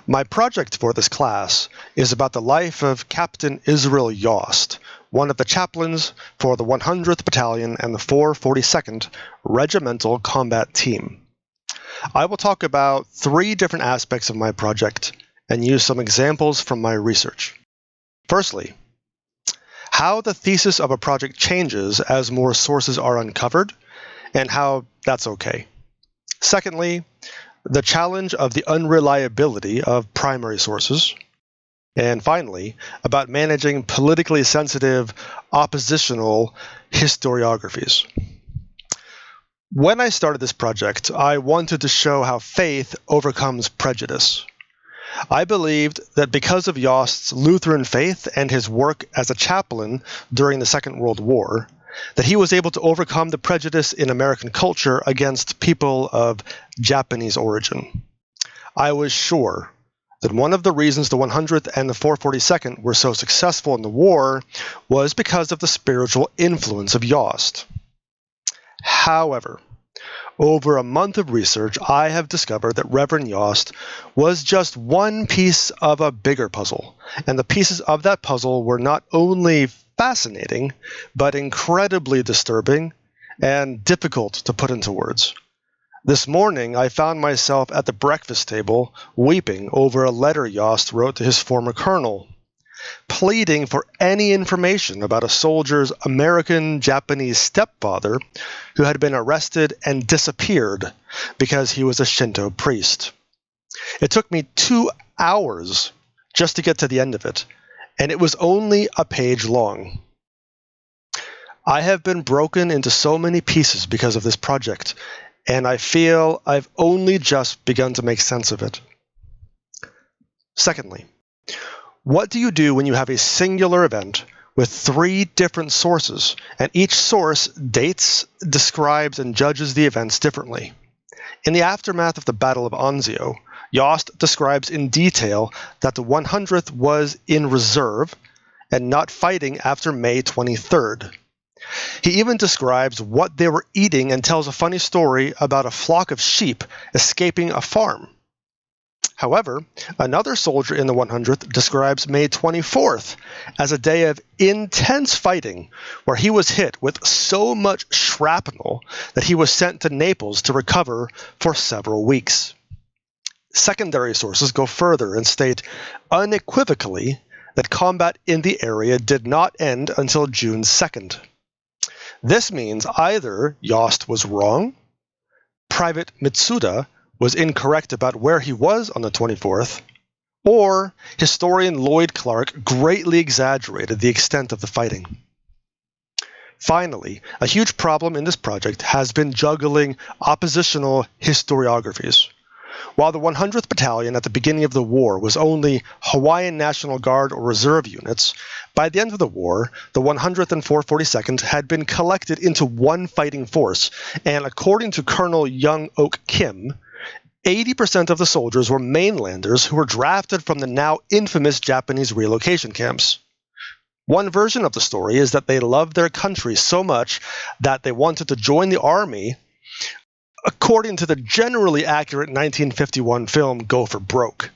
My project for this class is about the life of Captain Israel Yost, one of the chaplains for the 100th Battalion and the 442nd Regimental Combat Team. I will talk about 3 different aspects of my project and use some examples from my research. Firstly, how the thesis of a project changes as more sources are uncovered, and how that's okay. Secondly, the challenge of the unreliability of primary sources. And finally, about managing politically sensitive, oppositional historiographies. When I started this project, I wanted to show how faith overcomes prejudice. I believed that because of Yost's Lutheran faith and his work as a chaplain during the Second World War, that he was able to overcome the prejudice in American culture against people of Japanese origin. I was sure that one of the reasons the 100th and the 442nd were so successful in the war was because of the spiritual influence of Yost. However, over a month of research, I have discovered that Reverend Yost was just one piece of a bigger puzzle, and the pieces of that puzzle were not only fascinating, but incredibly disturbing and difficult to put into words. This morning, I found myself at the breakfast table weeping over a letter Yost wrote to his former colonel, pleading for any information about a soldier's American-Japanese stepfather who had been arrested and disappeared because he was a Shinto priest. It took me 2 hours just to get to the end of it, and it was only a page long. I have been broken into so many pieces because of this project, and I feel I've only just begun to make sense of it. Secondly, what do you do when you have a singular event with 3 different sources, and each source dates, describes, and judges the events differently? In the aftermath of the Battle of Anzio, Yost describes in detail that the 100th was in reserve and not fighting after May 23rd. He even describes what they were eating and tells a funny story about a flock of sheep escaping a farm. However, another soldier in the 100th describes May 24th as a day of intense fighting where he was hit with so much shrapnel that he was sent to Naples to recover for several weeks. Secondary sources go further and state unequivocally that combat in the area did not end until June 2nd. This means either Yost was wrong, Private Mitsuda was incorrect about where he was on the 24th, or historian Lloyd Clark greatly exaggerated the extent of the fighting. Finally, a huge problem in this project has been juggling oppositional historiographies. While the 100th Battalion at the beginning of the war was only Hawaiian National Guard or reserve units, by the end of the war, the 100th and 442nd had been collected into one fighting force, and according to Colonel Young Oak Kim, 80% of the soldiers were mainlanders who were drafted from the now infamous Japanese relocation camps. One version of the story is that they loved their country so much that they wanted to join the army, according to the generally accurate 1951 film Go for Broke,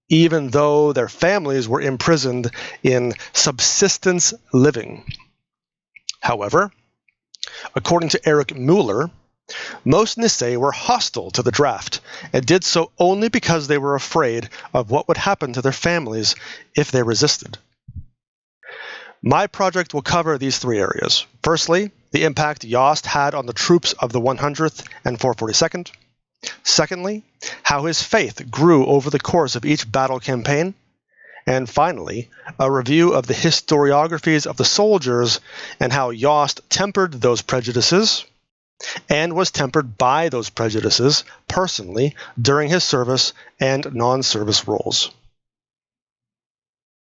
even though their families were imprisoned in subsistence living. However, according to Eric Mueller, most Nisei were hostile to the draft and did so only because they were afraid of what would happen to their families if they resisted. My project will cover these 3 areas. Firstly, the impact Yost had on the troops of the 100th and 442nd. Secondly, how his faith grew over the course of each battle campaign. And finally, a review of the historiographies of the soldiers and how Yost tempered those prejudices and was tempered by those prejudices personally during his service and non-service roles.